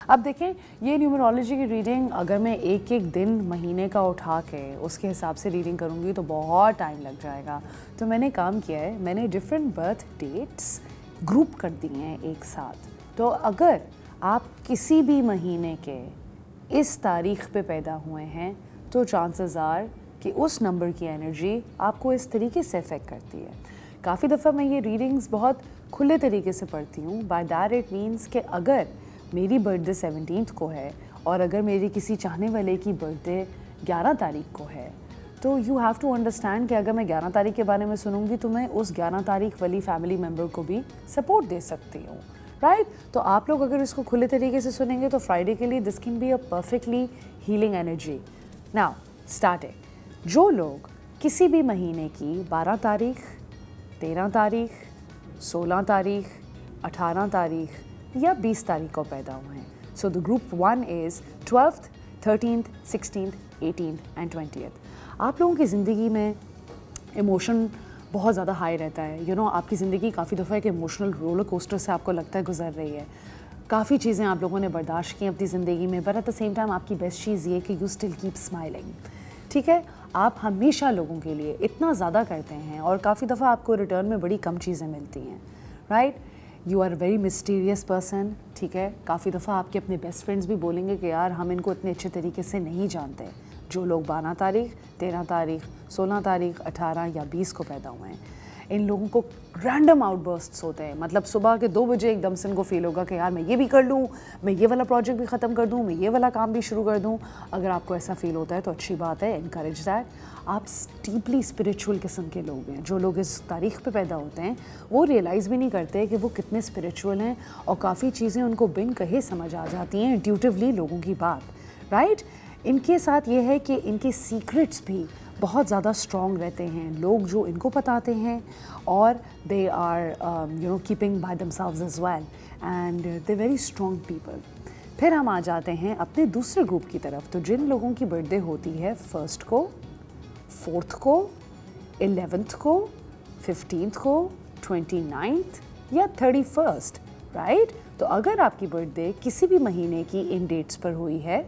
अब देखें, ये न्यूमरोलॉजी की रीडिंग अगर मैं एक एक दिन महीने का उठा के उसके हिसाब से रीडिंग करूँगी तो बहुत टाइम लग जाएगा। तो मैंने काम किया है, मैंने डिफरेंट बर्थ डेट्स ग्रुप कर दिए हैं एक साथ। तो अगर आप किसी भी महीने के इस तारीख पे पैदा हुए हैं तो चांसेस आर कि उस नंबर की एनर्जी आपको इस तरीके से अफेक्ट करती है। काफ़ी दफ़ा मैं ये रीडिंग्स बहुत खुले तरीके से पढ़ती हूँ। बाय दैट इट मीन्स कि अगर मेरी बर्थडे 17 को है और अगर मेरी किसी चाहने वाले की बर्थडे 11 तारीख को है तो यू हैव टू अंडरस्टैंड कि अगर मैं 11 तारीख के बारे में सुनूंगी तो मैं उस 11 तारीख वाली फैमिली मेम्बर को भी सपोर्ट दे सकती हूँ, राइट? तो आप लोग अगर इसको खुले तरीके से सुनेंगे तो फ्राइडे के लिए this can be a perfectly healing energy. Now starting, जो लोग किसी भी महीने की 12 तारीख, 13 तारीख, 16 तारीख, 18 तारीख या 20 तारीख को पैदा हुए हैं, so the group 1 is 12th, 13th, 16th, 18th and 20th। आप लोगों की ज़िंदगी में इमोशन बहुत ज़्यादा हाई रहता है। यू नो, आपकी ज़िंदगी काफ़ी दफ़ा एक इमोशनल रोलर कोस्टर से आपको लगता है गुजर रही है। काफ़ी चीज़ें आप लोगों ने बर्दाश्त की अपनी ज़िंदगी में, but at the same time आपकी बेस्ट चीज़ ये कि यू स्टिल कीप स्माइलिंग। ठीक है, आप हमेशा लोगों के लिए इतना ज़्यादा करते हैं और काफ़ी दफ़ा आपको रिटर्न में बड़ी कम चीज़ें मिलती हैं, right? You are very mysterious person. ठीक है, काफ़ी दफ़ा आपके अपने बेस्ट फ्रेंड्स भी बोलेंगे कि यार हम इनको इतने अच्छे तरीके से नहीं जानते। जो लोग 12 तारीख, 13 तारीख, 16 तारीख, 18 या 20 को पैदा हुए हैं, इन लोगों को रैंडम आउटबर्स्ट्स होते हैं। मतलब सुबह के 2 बजे एकदम से इनको फील होगा कि यार मैं ये भी कर लूँ, मैं ये वाला प्रोजेक्ट भी ख़त्म कर दूँ, मैं ये वाला काम भी शुरू कर दूँ। अगर आपको ऐसा फील होता है तो अच्छी बात है, इनकरेज दैट। आप डीपली स्पिरिचुअल किस्म के लोग हैं। जो लोग इस तारीख पे पैदा होते हैं वो रियलाइज़ भी नहीं करते कि वो कितने स्पिरिचुअल हैं और काफ़ी चीज़ें उनको बिन कहे समझ आ जाती हैं इंट्यूटिवली लोगों की बात, राइट? इनके साथ ये है कि इनके सीक्रेट्स भी बहुत ज़्यादा स्ट्रॉन्ग रहते हैं। लोग जो इनको बताते हैं और they are keeping by themselves as well and they very strong people. फिर हम आ जाते हैं अपने दूसरे ग्रुप की तरफ। तो जिन लोगों की बर्थडे होती है 1st को, 4th को, 11th को, 15th को, 29th या 31st, राइट? तो अगर आपकी बर्थडे किसी भी महीने की इन डेट्स पर हुई है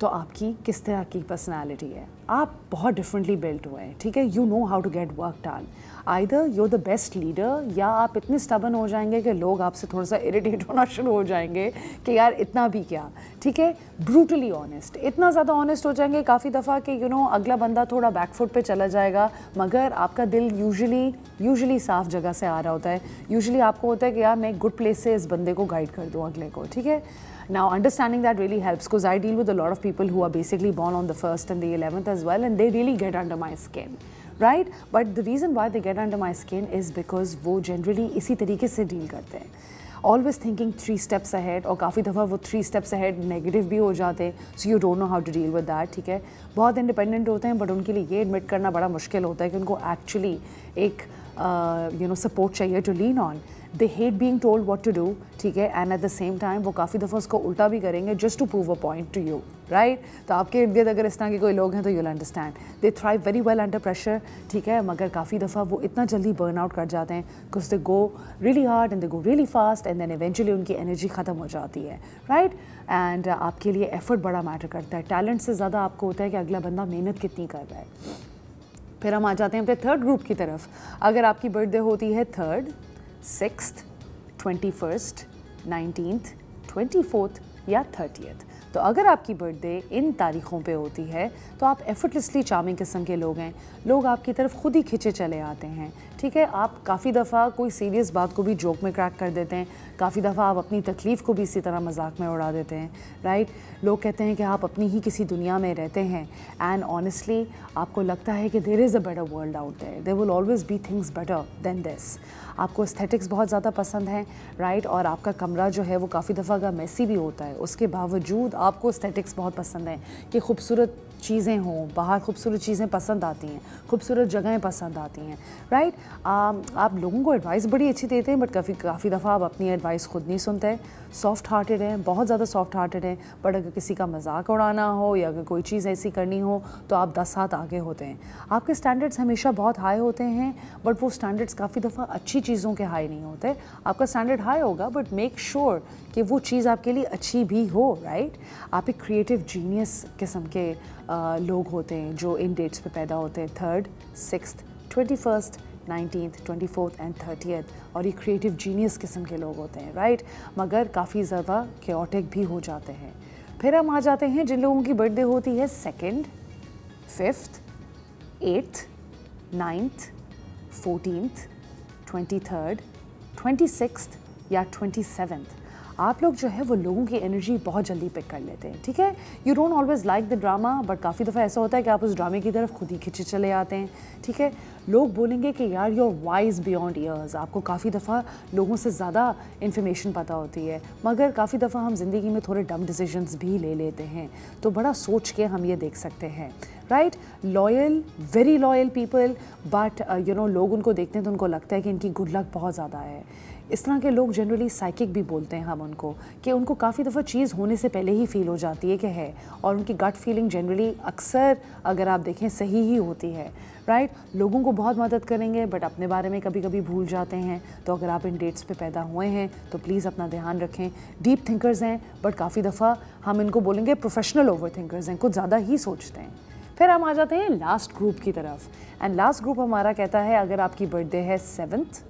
तो आपकी किस तरह की पर्सनालिटी है? आप बहुत डिफरेंटली बिल्ट हुए हैं। ठीक है, you know how to get work done. Either you are the best leader या आप इतने स्टबन हो जाएंगे कि लोग आपसे थोड़ा सा इरिटेट होना शुरू हो जाएंगे कि यार इतना भी क्या। ठीक है, ब्रूटली ऑनेस्ट, इतना ज़्यादा ऑनेस्ट हो जाएंगे काफ़ी दफ़ा कि अगला बंदा थोड़ा बैकफुट पे चला जाएगा, मगर आपका दिल यूजुअली साफ जगह से आ रहा होता है। यूजुअली आपको होता है कि यार मैं एक गुड प्लेस से इस बंदे को गाइड कर दूँ अगले को। ठीक है, now understanding that really helps because I deal with a lot of people who are basically born on the 1st and the 11th as well, and they really get under my skin, right? But the reason why they get under my skin is because वो generally इसी तरीके से deal करते हैं, always thinking 3 steps ahead, और काफ़ी दफ़ा वो 3 steps ahead नेगेटिव भी हो जाते हैं, so you don't know how to deal with that। ठीक है, बहुत इंडिपेंडेंट होते हैं बट उनके लिए ये एडमिट करना बड़ा मुश्किल होता है कि उनको एक्चुअली एक सपोर्ट चाहिए to lean on. They hate being told what to do. ठीक है, and at the same time वो काफ़ी दफ़ा उसको उल्टा भी करेंगे just to prove a point to you, right? तो आपके इर्द गिर्द अगर इस तरह के कोई लोग हैं तो you'll understand they thrive very well under pressure. ठीक है, मगर काफ़ी दफ़ा वो इतना जल्दी बर्न आउट कर जाते हैं because they go really hard and they go really fast and then eventually उनकी एनर्जी ख़त्म हो जाती है, राइट? एंड आपके लिए एफर्ट बड़ा मैटर करता है। टैलेंट से ज़्यादा आपको होता है कि अगला बंदा मेहनत कितनी कर रहा है। फिर हम आ जाते हैं अपने 3rd ग्रुप की तरफ। अगर आपकी बर्थडे होती है 3rd, 6th, 21st, 19th, 24th या 30th, तो अगर आपकी बर्थडे इन तारीख़ों पे होती है तो आप एफर्टलेसली चार्मिंग किस्म के लोग हैं। लोग आपकी तरफ खुद ही खिंचे चले आते हैं। ठीक है, आप काफ़ी दफ़ा कोई सीरियस बात को भी जोक में क्रैक कर देते हैं, काफ़ी दफ़ा आप अपनी तकलीफ़ को भी इसी तरह मजाक में उड़ा देते हैं, राइट? लोग कहते हैं कि आप अपनी ही किसी दुनिया में रहते हैं एंड ऑनेस्टली आपको लगता है कि there is a better world out there, there will always be things better than this. आपको एस्थेटिक्स बहुत ज़्यादा पसंद है, राइट? और आपका कमरा जो है वो काफ़ी दफ़ा का मेसी भी होता है, उसके बावजूद आपको एस्थेटिक्स बहुत पसंद है कि खूबसूरत चीज़ें हों, बाहर खूबसूरत चीज़ें पसंद आती हैं, खूबसूरत जगहें पसंद आती हैं, राइट। आप लोगों को एडवाइस बड़ी अच्छी देते हैं, बट काफ़ी दफ़ा आप अपनी एडवाइस खुद नहीं सुनते। सॉफ्ट हार्टेड हैं, बहुत ज़्यादा सॉफ्ट हार्टेड हैं, बट अगर किसी का मजाक उड़ाना हो या अगर कोई चीज़ ऐसी करनी हो तो आप 10 हाथ आगे होते हैं। आपके स्टैंडर्ड्स हमेशा बहुत हाई होते हैं, बट वो स्टैंडर्ड्स काफ़ी दफ़ा अच्छी चीज़ों के हाई नहीं होते। आपका स्टैंडर्ड हाई होगा, बट मेक श्योर कि वो चीज़ आपके लिए अच्छी भी हो, राइट। आप एक क्रिएटिव जीनियस किस्म के लोग होते हैं जो इन डेट्स पे पैदा होते हैं, 3rd, 6th, 21st, 19th, 24th and 30th, और ये क्रिएटिव जीनियस किस्म के लोग होते हैं, राइट। मगर काफ़ी ज़्यादा केओटिक भी हो जाते हैं। फिर हम आ जाते हैं जिन लोगों की बर्थडे होती है 2nd, 5th, 8th, 9th, 14th, 23rd, 26th या 27th। आप लोग जो है वो लोगों की एनर्जी बहुत जल्दी पिक कर लेते हैं, ठीक है। You don't always like the drama, but काफ़ी दफ़ा ऐसा होता है कि आप उस ड्रामे की तरफ खुद ही खिंचे चले आते हैं, ठीक है। लोग बोलेंगे कि यार you are wise beyond years, आपको काफ़ी दफ़ा लोगों से ज़्यादा इन्फॉर्मेशन पता होती है, मगर काफ़ी दफ़ा हम ज़िंदगी में थोड़े डम डिसीजंस भी ले लेते हैं, तो बड़ा सोच के हम ये देख सकते हैं, right. Loyal, very loyal people, but you know लोग उनको देखते हैं तो उनको लगता है कि इनकी गुड लक बहुत ज़्यादा है। इस तरह के लोग जनरली साइकिक भी बोलते हैं हम उनको, कि उनको काफ़ी दफ़ा चीज़ होने से पहले ही फील हो जाती है कि है, और उनकी गट फीलिंग जनरली अक्सर अगर आप देखें सही ही होती है, राइट। लोगों को बहुत मदद करेंगे, बट अपने बारे में कभी कभी भूल जाते हैं। तो अगर आप इन डेट्स पे पैदा हुए हैं तो प्लीज़ अपना ध्यान रखें। डीप थिंकर्स हैं, बट काफ़ी दफ़ा हम इनको बोलेंगे प्रोफेशनल ओवर थिंकर्स हैं, कुछ ज़्यादा ही सोचते हैं। फिर हम आ जाते हैं लास्ट ग्रुप की तरफ, एंड लास्ट ग्रुप हमारा कहता है अगर आपकी बर्थडे है 7th,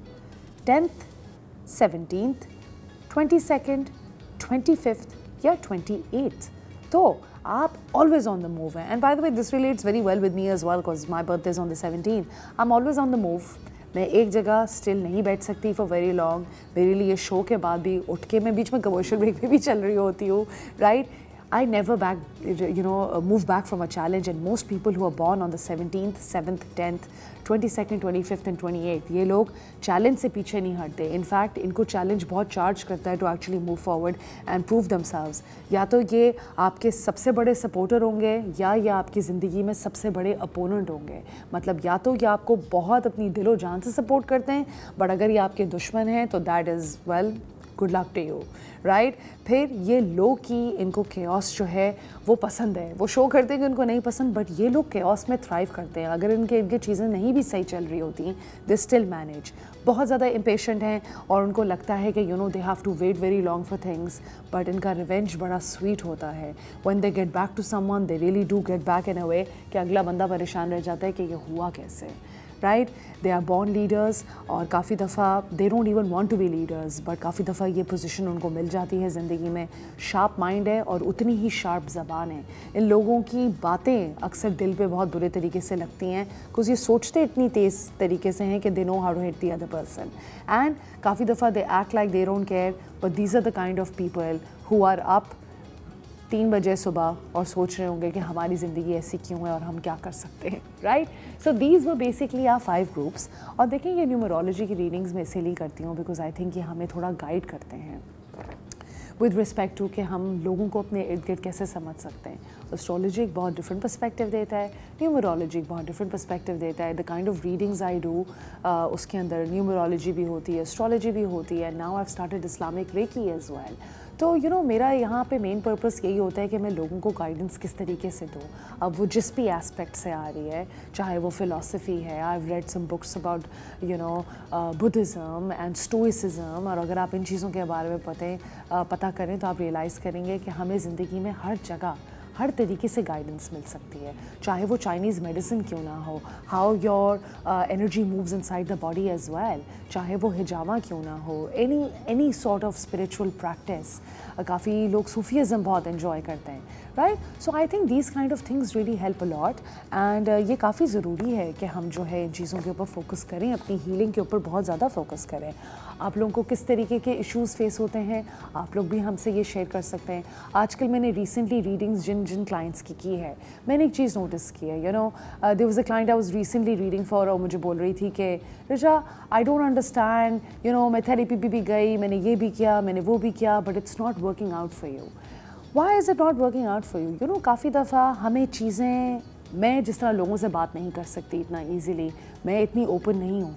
10th, 17th, 22nd, 25th या 28th, तो आप ऑलवेज ऑन द मूव हैं। And by the way this relates very well with me as well, because my birthday is on the 17th। I am always on the move. मैं एक जगह still नहीं बैठ सकती for very long. मेरे लिए show के बाद भी उठ के मैं बीच में कमर्शियल ब्रेक पे भी चल रही होती हूँ, right. I never move back from a challenge, and most people who are born on the 17th, 7th, 10th, 22nd, 25th and 28th, ये लोग चैलेंज से पीछे नहीं हटते। इनफैक्ट इनको चैलेंज बहुत चार्ज करता है to actually move forward and prove themselves. या तो ये आपके सबसे बड़े सपोर्टर होंगे या ये आपकी ज़िंदगी में सबसे बड़े अपोनेंट होंगे। मतलब या तो ये आपको बहुत अपनी दिलो जान से सपोर्ट करते हैं, बट अगर ये आपके दुश्मन हैं तो that is well good luck to you, right. फिर ये लोग की इनको केओस जो है वो पसंद है। वो शो करते हैं कि उनको नहीं पसंद, बट ये लोग केओस में थ्राइव करते हैं। अगर इनके चीज़ें नहीं भी सही चल रही होती दे स्टिल मैनेज। बहुत ज़्यादा इम्पेशेंट हैं और उनको लगता है कि they have to wait very long for things, but इनका रिवेंज बड़ा स्वीट होता है। When they get back to someone they really do get back in a way कि अगला बंदा परेशान रह जाता है कि ये हुआ कैसे, right. They are born leaders, और काफ़ी दफ़ा they don't even want to be leaders, but काफ़ी दफ़ा ये पोजीशन उनको मिल जाती है ज़िंदगी में। शार्प माइंड है और उतनी ही शार्प ज़बान है। इन लोगों की बातें अक्सर दिल पे बहुत बुरे तरीके से लगती हैं, बिकॉज ये सोचते इतनी तेज़ तरीके से हैं कि they know how to hit the other person, and काफ़ी दफ़ा they act like they don't care, but these are the kind of people who are up 3 बजे सुबह और सोच रहे होंगे कि हमारी ज़िंदगी ऐसी क्यों है और हम क्या कर सकते हैं, right. So these were basically are 5 groups. और देखिए ये न्यूमरोलॉजी की रीडिंग्स में इसीलिए करती हूँ बिकॉज आई थिंक ये हमें थोड़ा गाइड करते हैं विद रिस्पेक्ट टू कि हम लोगों को अपने इर्द गिर्द कैसे समझ सकते हैं। एस्ट्रोलॉजी एक बहुत डिफरेंट पर्सपेक्टिव देता है, न्यूमरोलॉजी एक बहुत डिफरेंट पर्सपेक्टिव देता है। The kind of readings I do उसके अंदर न्यूमरोलॉजी भी होती है, एस्ट्रोलॉजी भी होती है। Now I have started Islamic reiki as well. तो मेरा यहाँ पे मेन पर्पस यही होता है कि मैं लोगों को गाइडेंस किस तरीके से दूँ। अब वो जिस भी एस्पेक्ट से आ रही है, चाहे वो फ़िलासफ़ी है, I have read some books about Buddhism and stoicism, और अगर आप इन चीज़ों के बारे में पता करें तो आप रियलाइज़ करेंगे कि हमें ज़िंदगी में हर जगह हर तरीके से गाइडेंस मिल सकती है। चाहे वो चाइनीज़ मेडिसिन क्यों ना हो, how your energy moves inside the body as well, चाहे वो हिजामा क्यों ना हो, any sort of spiritual practice. काफ़ी लोग सूफीज़म बहुत इन्जॉय करते हैं, right. So I think these kind of things really help a lot, and ये काफ़ी ज़रूरी है कि हम जो है इन चीज़ों के ऊपर फोकस करें, अपनी हीलिंग के ऊपर बहुत ज़्यादा फोकस करें। आप लोगों को किस तरीके के इश्यूज़ फेस होते हैं आप लोग भी हमसे ये शेयर कर सकते हैं। आजकल मैंने रिसेंटली रीडिंग्स जिन क्लाइंट्स की है, मैंने एक चीज़ नोटिस की है। There was a client I was recently reading for, और मुझे बोल रही थी कि ऋचा आई डोंट अंडरस्टैंड, मैं थेरेपी भी गई, मैंने ये भी किया, मैंने वो भी किया, but it's not working out for you. Why is it not working out for you? You know, काफ़ी दफ़ा हमें चीज़ें, मैं जिस तरह लोगों से बात नहीं कर सकती इतना ईजीली, मैं इतनी ओपन नहीं हूँ,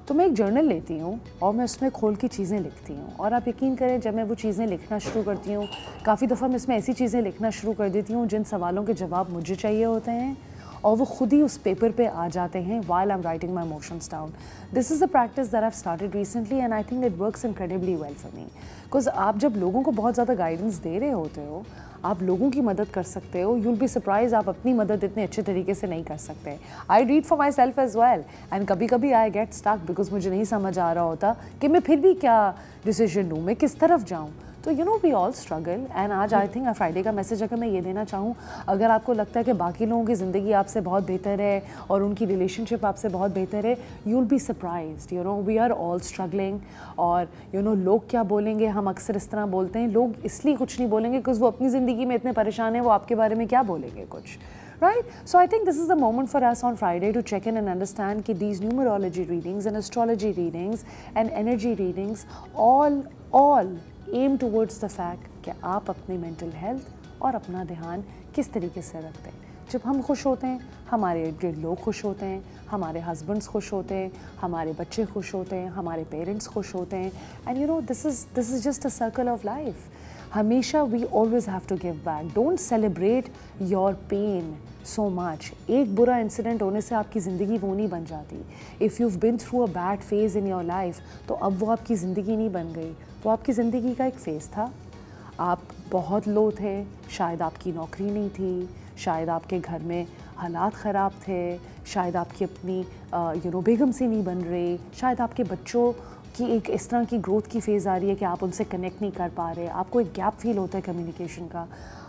तो मैं एक जर्नल लेती हूँ और मैं उसमें खोल की चीज़ें लिखती हूँ। और आप यकीन करें, जब मैं वो चीज़ें लिखना शुरू करती हूँ, काफ़ी दफ़ा मैं इसमें ऐसी चीज़ें लिखना शुरू कर देती हूँ जिन सवालों के जवाब मुझे चाहिए होते हैं, और वो खुद ही उस पेपर पे आ जाते हैं while I'm writing my emotions down. This is a practice that I've started recently and I think it works incredibly well for me. Because आप जब लोगों को बहुत ज़्यादा गाइडेंस दे रहे होते हो, आप लोगों की मदद कर सकते हो, you'll be surprised आप अपनी मदद इतने अच्छे तरीके से नहीं कर सकते. I read for myself as well and कभी कभी I get stuck because मुझे नहीं समझ आ रहा होता कि मैं फिर भी क्या डिसीजन लूँ, मैं किस तरफ जाऊँ. तो you know we all struggle and आज आई थिंक फ्राइडे का मैसेज अगर मैं ये देना चाहूँ, अगर आपको लगता है कि बाकी लोगों की ज़िंदगी आपसे बहुत बेहतर है और उनकी रिलेशनशिप आपसे बहुत बेहतर है, you will be surprised. You know we are all struggling. और यू नो लोग क्या बोलेंगे, हम अक्सर इस तरह बोलते हैं, लोग इसलिए कुछ नहीं बोलेंगे बिकॉज वो अपनी ज़िंदगी में इतने परेशान हैं, वो आपके बारे में क्या बोलेंगे कुछ. Right? So I think this is the moment for us on Friday to check in and understand that these numerology readings and astrology readings and energy readings all aim towards the fact कि आप अपने mental health और अपना ध्यान किस तरीके से रखते हैं. जब हम खुश होते हैं, हमारे इर्द गिर्द लोग खुश होते हैं, हमारे हस्बैंड्स खुश होते हैं, हमारे बच्चे खुश होते हैं, हमारे पेरेंट्स खुश होते हैं. And you know this is just a circle of life. हमेशा we always have to give back. Don't celebrate your pain so much. एक बुरा इंसिडेंट होने से आपकी ज़िंदगी वो नहीं बन जाती. If you've been through a bad phase in your life, तो अब वो आपकी ज़िंदगी नहीं बन गई, वो आपकी ज़िंदगी का एक फेज़ था. आप बहुत लो थे, शायद आपकी नौकरी नहीं थी, शायद आपके घर में हालात ख़राब थे, शायद आपकी अपनी बेगम से नहीं बन रही, शायद आपके बच्चों की एक इस तरह की ग्रोथ की फ़ेज़ आ रही है कि आप उनसे कनेक्ट नहीं कर पा रहे, आपको एक गैप फील होता है कम्युनिकेशन का.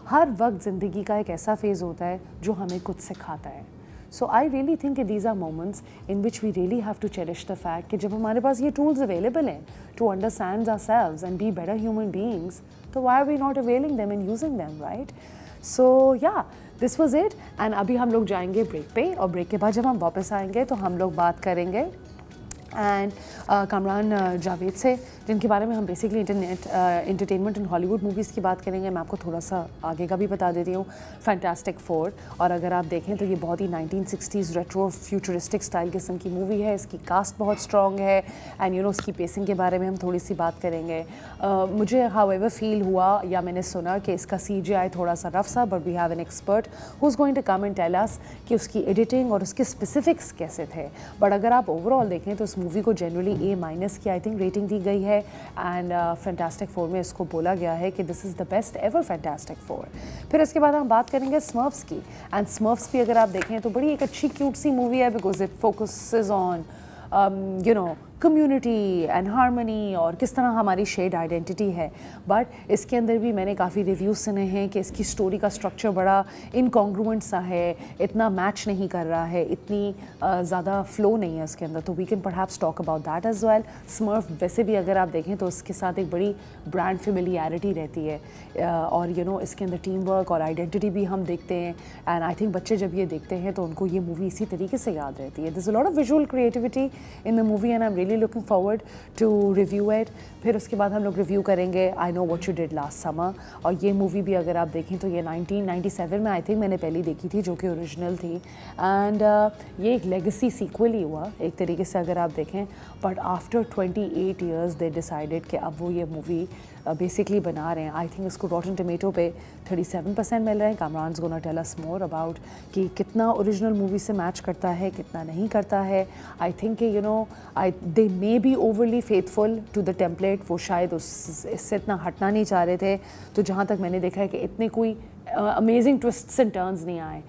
हर वक्त ज़िंदगी का एक ऐसा फेज़ होता है जो हमें कुछ सिखाता है. So I really think these are moments in which we really have to cherish the fact कि जब हमारे पास ये टूल्स अवेलेबल हैं to understand ourselves and be better human beings, तो why are we not availing them and using them, right? So yeah this was it. And अभी हम लोग जाएंगे ब्रेक पे, और ब्रेक के बाद जब हम वापस आएंगे तो हम लोग बात करेंगे एंड कामरान जावेद से, जिनके बारे में हम basically entertainment and Hollywood movies की बात करेंगे. मैं आपको थोड़ा सा आगे का भी बता देती हूँ. फैंटास्टिक फोर, और अगर आप देखें तो ये बहुत ही 1960s रेट्रो फ्यूचरिस्टिक स्टाइल किस्म की मूवी है. इसकी कास्ट बहुत स्ट्रॉन्ग है एंड यू नो उसकी पेसिंग के बारे में हम थोड़ी सी बात करेंगे. मुझे हाउएवर फील हुआ या मैंने सुना कि इसका CGI थोड़ा सा रफ सा, but we have an expert who is going to come and tell us कि उसकी एडिटिंग और उसके स्पेसिफिक्स कैसे थे. बट अगर आप ओवरऑल देखें तो मूवी को जनरली A- की आई थिंक रेटिंग दी गई है. एंड फैंटास्टिक फोर में इसको बोला गया है कि this is the best ever fantastic four. फिर इसके बाद हम बात करेंगे स्मर्फ्स की. एंड स्मर्फ्स भी अगर आप देखें तो बड़ी एक अच्छी क्यूट सी मूवी है because it focuses on you know community and harmony और किस तरह हमारी शेड आइडेंटिटी है. बट इसके अंदर भी मैंने काफ़ी रिव्यूज़ सुने हैं कि इसकी स्टोरी का स्ट्रक्चर बड़ा इनकॉन्ग्रुएंट सा है, इतना मैच नहीं कर रहा है, इतनी ज़्यादा फ्लो नहीं है उसके अंदर. तो we can perhaps talk about that as well. Smurf वैसे भी अगर आप देखें तो उसके साथ एक बड़ी ब्रांड फेमिलियरिटी रहती है, और यू नो इसके अंदर टीम वर्क और आइडेंटिटी भी हम देखते हैं. एंड आई थिंक बच्चे जब ये देखते हैं तो उनको ये मूवी इसी तरीके से याद रहती है. There is a lot of visual creativity in the movie and I am really looking forward to review it. फिर उसके बाद हम लोग रिव्यू करेंगे I know what you did last summer, और ये मूवी भी अगर आप देखें तो ये 1997 में आई थिंक मैंने पहली देखी थी, जो कि ओरिजिनल थी. एंड ये एक लेगेसी सीक्वल ही हुआ एक तरीके से अगर आप देखें. But after 28 years they decided कि अब वो ये मूवी बेसिकली बना रहे हैं. आई थिंक इसको रॉटन टमेटो पे 37% मिल रहे हैं. Kamran gonna tell us more about कि कितना ओरिजिनल मूवी से मैच करता है, कितना नहीं करता है. I think you know they may be overly faithful to the template. वो शायद इससे इतना हटना नहीं चाह रहे थे. तो जहाँ तक मैंने देखा है कि इतने कोई अमेजिंग ट्विस्ट्स एंड टर्न्स नहीं आए.